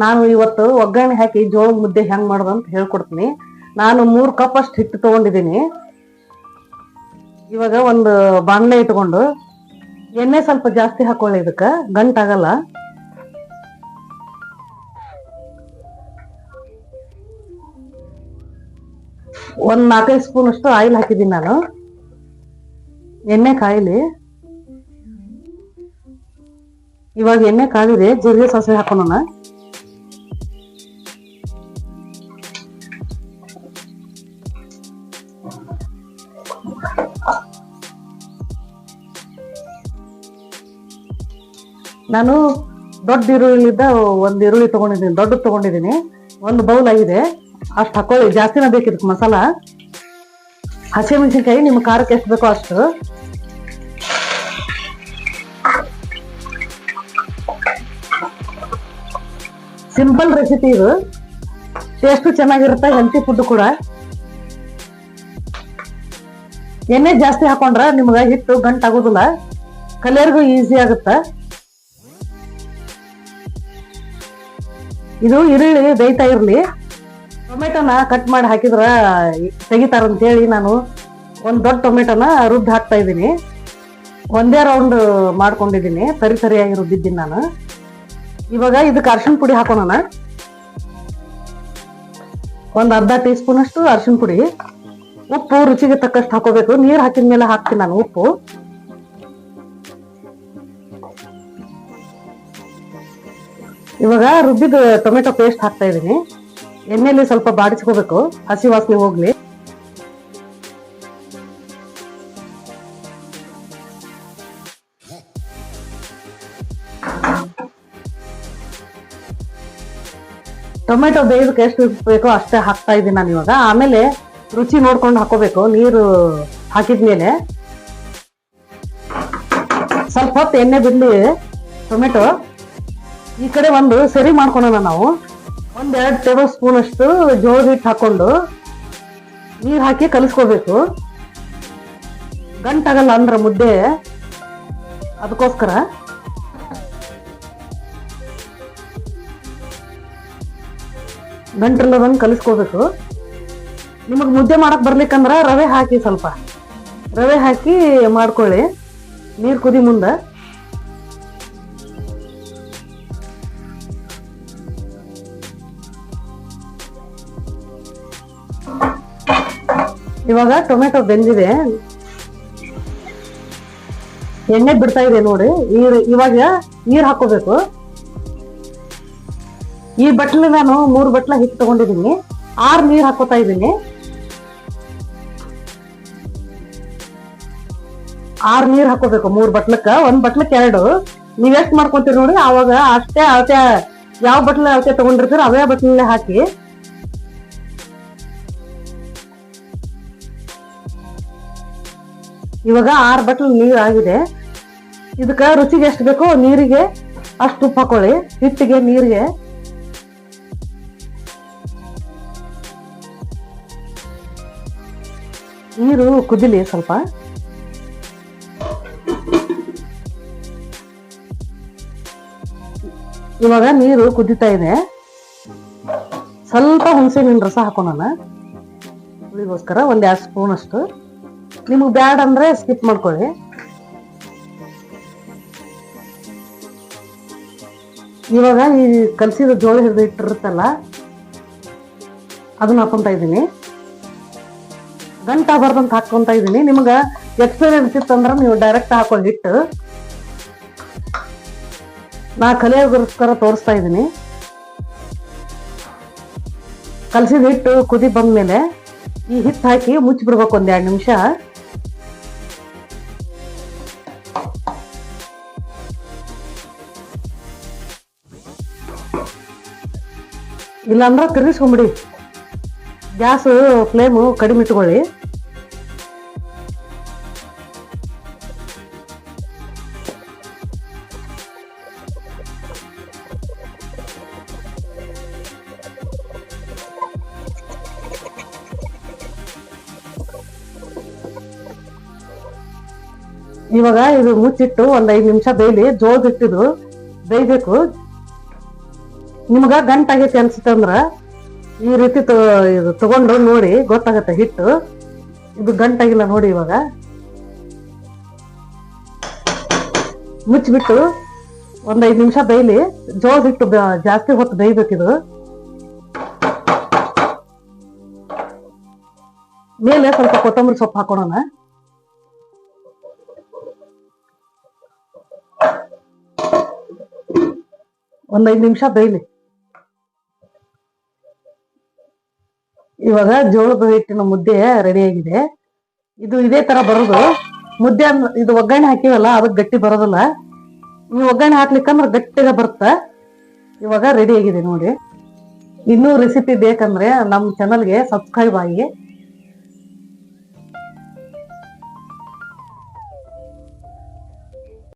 ನಾನು ಇವತ್ತು ಒಗ್ಗರಣೆ ಹಾಕಿ ಜೋಳದ ಮುದ್ದೆ ಹೆಂಗ್ ಮಾಡೋದು ಅಂತ ಹೇಳ್ಕೊಡ್ತೀನಿ. ನಾನು 3 ಕಪ್ ಅಷ್ಟು ಹಿಟ್ಟು ತಗೊಂಡಿದ್ದೀನಿ. ಇವಾಗ ಒಂದು ಬಾಣಲೆ ಇಟ್ಕೊಂಡು ಎಣ್ಣೆ ಸ್ವಲ್ಪ ಜಾಸ್ತಿ ಹಾಕೊಳ್ಳಿ, ಇದಕ್ಕೆ ಗಂಟಾಗಲ್ಲ. ಒಂದ್ 4-5 ಸ್ಪೂನ್ ಅಷ್ಟು ಆಯಿಲ್ ಹಾಕಿದ್ದೀನಿ ನಾನು. ಎಣ್ಣೆ ಕಾಯಿಲಿ. ಇವಾಗ ಎಣ್ಣೆ ಕಾದಿದೆ, ಜೀರಿಗೆ ಸಾಸಿವೆ ಹಾಕೋಣ. ನಾನು ದೊಡ್ಡ ಈರುಳ್ಳಿದ ಒಂದ್ ಈರುಳ್ಳಿ ತಗೊಂಡಿದ್ದೀನಿ, ದೊಡ್ಡ ತಗೊಂಡಿದ್ದೀನಿ. ಒಂದು ಬೌಲ್ ಆಗಿದೆ, ಅಷ್ಟು ಹಾಕೊಳ್ಳಿ. ಜಾಸ್ತಿನ ಬೇಕಿದಕ್ಕೆ ಮಸಾಲ. ಹಸಿಮೆಣಸಿನ್ಕಾಯಿ ನಿಮ್ಮ ಖಾರಕ್ಕೆ ಎಷ್ಟು ಬೇಕೋ ಅಷ್ಟು. ಸಿಂಪಲ್ ರೆಸಿಪಿ ಇದು, ಟೇಸ್ಟ್ ಚೆನ್ನಾಗಿರುತ್ತೆ, ಹೆಲ್ತಿ ಫುಡ್ ಕೂಡ. ಎಣ್ಣೆ ಜಾಸ್ತಿ ಹಾಕೊಂಡ್ರ ನಿಮ್ಗ ಹಿಟ್ಟು ಗಂಟಾಗೋದಿಲ್ಲ, ಕಲಿಯರ್ಗೂ ಈಸಿ ಆಗುತ್ತ. ಇದು ಈರುಳ್ಳಿ ಬೇಯ್ತಾ ಇರ್ಲಿ. ಟೊಮೆಟೊನ ಕಟ್ ಮಾಡಿ ಹಾಕಿದ್ರ ತೆಗಿತಾರಂತ ಹೇಳಿ ನಾನು ಒಂದ್ ದೊಡ್ಡ ಟೊಮೆಟೊನ ರುಬ್ಬಿ ಹಾಕ್ತಾ ಇದ್ದೀನಿ. ಒಂದೇ ರೌಂಡ್ ಮಾಡ್ಕೊಂಡಿದ್ದೀನಿ, ಸರಿಯಾಗಿ ರುಬ್ಬಿದ್ದೀನಿ ನಾನು. ಇವಾಗ ಇದಕ್ಕೆ ಅರಿಶಿನ ಪುಡಿ ಹಾಕೋಣ. ಒಂದ್ ಅರ್ಧ ಟೀ ಸ್ಪೂನ್ ಅಷ್ಟು ಅರಿಶಿನ ಪುಡಿ. ಉಪ್ಪು ರುಚಿಗೆ ತಕ್ಕಷ್ಟು ಹಾಕೋಬೇಕು. ನೀರ್ ಹಾಕಿದ ಮೇಲೆ ಹಾಕ್ತೀನಿ ನಾನು ಉಪ್ಪು. ಇವಾಗ ರುಬ್ಬಿದ ಟೊಮೆಟೊ ಪೇಸ್ಟ್ ಹಾಕ್ತಾ ಇದೀನಿ. ಎಣ್ಣೆಲಿ ಸ್ವಲ್ಪ ಬಾಡಿಸ್ಕೋಬೇಕು, ಹಸಿ ವಾಸನೆ ಹೋಗ್ಲಿ. ಟೊಮೆಟೊ ಬೇಯೋದಕ್ಕೆ ಎಷ್ಟು ಬೇಕೋ ಅಷ್ಟೇ ಹಾಕ್ತಾ ಇದ್ದೀನಿ ನಾನು ಇವಾಗ. ಆಮೇಲೆ ರುಚಿ ನೋಡ್ಕೊಂಡು ಹಾಕೋಬೇಕು. ನೀರು ಹಾಕಿದ್ಮೇಲೆ ಸ್ವಲ್ಪ ಹೊತ್ತು ಎಣ್ಣೆ ಬಿಡ್ಲಿ ಟೊಮೆಟೊ. ಈ ಕಡೆ ಒಂದು ಸರಿ ಮಾಡ್ಕೊಳ್ಳೋಣ ನಾವು. 1-2 ಟೇಬಲ್ ಸ್ಪೂನ್ ಅಷ್ಟು ಜೋಳದ ಹಿಟ್ಟು ಹಾಕೊಂಡು ನೀರ್ ಹಾಕಿ ಕಲಿಸ್ಕೋಬೇಕು. ಗಂಟಾಗಲ್ಲ ಅಂದ್ರ ಮುದ್ದೆ, ಅದಕ್ಕೋಸ್ಕರ. ಗಂಟಿಲ್ಲದಂಗೆ ಕಲಿಸ್ಕೋಬೇಕು. ನಿಮಗ್ ಮುದ್ದೆ ಮಾಡಕ್ ಬರ್ಲಿಕ್ಕಂದ್ರ ರವೆ ಹಾಕಿ, ಸ್ವಲ್ಪ ರವೆ ಹಾಕಿ ಮಾಡ್ಕೊಳ್ಳಿ ನೀರ್ ಕುದಿ ಮುಂದ. ಇವಾಗ ಟೊಮೆಟೊ ಬೆಂದಿದೆ, ಎಣ್ಣೆ ಬಿಡ್ತಾ ಇದೆ ನೋಡಿ. ಇವಾಗ ನೀರ್ ಹಾಕೋಬೇಕು. ಈ ಬಟ್ಲು ನಾನು 3 ಬಟ್ಲ ಹಿಟ್ಟು ತಗೊಂಡಿದ್ದೀನಿ. 6 ನೀರ್ ಹಾಕೋತಾ ಇದ್ದೀನಿ. 6 ನೀರ್ ಹಾಕೋಬೇಕು 3 ಬಟ್ಲಕ್ಕ. 1 ಬಟ್ಲಕ್ಕೆ 2. ನೀವ್ ಎಷ್ಟ್ ಮಾಡ್ಕೊಂತೀರಿ ನೋಡಿ, ಅವಾಗ ಅಷ್ಟೇ ಅಳತೆ. ಯಾವ ಬಟ್ಲ ಅಳತೆ ತಗೊಂಡಿರ್ತೀರ ಅವೇ ಬಟ್ಲಲ್ಲೇ ಹಾಕಿ. ಇವಾಗ 6 ಬಟ್ಲು ನೀರ್ ಆಗಿದೆ. ಇದಕ್ಕ ರುಚಿಗೆ ಎಷ್ಟು ಬೇಕೋ ನೀರಿಗೆ ಅಷ್ಟು ಉಪ್ಪು ಹಾಕೊಳ್ಳಿ. ಹಿಟ್ಟಿಗೆ ನೀರಿಗೆ ನೀರು ಕುದಿಲಿ ಸ್ವಲ್ಪ. ಇವಾಗ ನೀರು ಕುದಿತಾ ಇದೆ. ಸ್ವಲ್ಪ ಹುಣಸೆಹಣ್ಣಿನ ರಸ ಹಾಕೋಣ ಹುಳಿಗೋಸ್ಕರ. 1-2 ಸ್ಪೂನ್ ಅಷ್ಟು. ನಿಮಗ್ ಬ್ಯಾಡ್ ಅಂದ್ರೆ ಸ್ಕಿಪ್ ಮಾಡ್ಕೊಳ್ಳಿ. ಇವಾಗ ಈ ಕಲಸಿದ ಜೋಳ ಹಿಟ್ಟಿರುತ್ತಲ್ಲ ಅದನ್ನ ಹಾಕೊಂತ ಇದ್ದೀನಿ. ಗಂಟಾಗಬಾರ್ದಂತ ಹಾಕೊಂತ ಇದ್ದೀನಿ. ನಿಮ್ಗ ಎಕ್ಸ್ಪೀರಿಯನ್ಸ್ ಇತ್ತಂದ್ರ ನೀವು ಡೈರೆಕ್ಟ್ ಹಾಕೊಳ್ಳಿ ಹಿಟ್ಟು. ನಾ ಕಲಿಯೋಗೋಸ್ಕರ ತೋರಿಸ್ತಾ ಇದ್ದೀನಿ. ಕಲಸಿದ ಹಿಟ್ಟು ಕುದಿ ಬಂದ್ಮೇಲೆ ಈ ಹಿಟ್ಟು ಹಾಕಿ ಮುಚ್ಚಿ ಬಿಡ್ಬೇಕು 1-2 ನಿಮಿಷ. ಇಲ್ಲಾಂದ್ರ ತಿರ್ಗಿಸ್ಕೊಂಬಿಡಿ. ಗ್ಯಾಸ್ ಫ್ಲೇಮು ಕಡಿಮೆ ಇಟ್ಕೊಳ್ಳಿ. ಇವಾಗ ಇದು ಮುಚ್ಚಿಟ್ಟು 1-5 ನಿಮಿಷ ಬೇಯಲಿ. ಜೋಳದ ಹಿಟ್ಟಿದು ಬೇಯಬೇಕು. ನಿಮ್ಗ ಗಂಟಾಗೈತಿ ಅನ್ಸುತ್ತಂದ್ರ ಈ ರೀತಿ ಇದು ತಗೊಂಡು ನೋಡಿ ಗೊತ್ತಾಗತ್ತೆ ಹಿಟ್ಟು. ಇದು ಗಂಟಾಗಿಲ್ಲ ನೋಡಿ. ಇವಾಗ ಮುಚ್ಚಿಬಿಟ್ಟು ಒಂದ್ 5 ನಿಮಿಷ ಬೇಯಲಿ. ಜೋಳದ ಹಿಟ್ಟು ಜಾಸ್ತಿ ಹೊತ್ತು ಬೇಯ್ಬೇಕಿದು. ಮೇಲೆ ಸ್ವಲ್ಪ ಕೊತ್ತಂಬರಿ ಸೊಪ್ಪು ಹಾಕೋಣ. ಒಂದ್ 5 ನಿಮಿಷ ಬೇಯಲಿ. ಇವಾಗ ಜೋಳದ ಹಿಟ್ಟಿನ ಮುದ್ದೆ ರೆಡಿ ಆಗಿದೆ. ಇದು ಇದೇ ತರ ಬರೋದು ಮುದ್ದೆ. ಇದು ಒಗ್ಗರಣೆ ಹಾಕಿವಲ್ಲ ಅದಕ್ಕೆ ಗಟ್ಟಿ ಬರೋದಿಲ್ಲ. ನೀವು ಒಗ್ಗರಣೆ ಹಾಕ್ಲಿಕ್ಕಂದ್ರೆ ಗಟ್ಟಿಗ ಬರುತ್ತ. ಇವಾಗ ರೆಡಿ ಆಗಿದೆ ನೋಡಿ. ಇನ್ನೂ ರೆಸಿಪಿ ಬೇಕಂದ್ರೆ ನಮ್ಮ ಚಾನಲ್ಗೆ ಸಬ್ಸ್ಕ್ರೈಬ್ ಆಗಿ.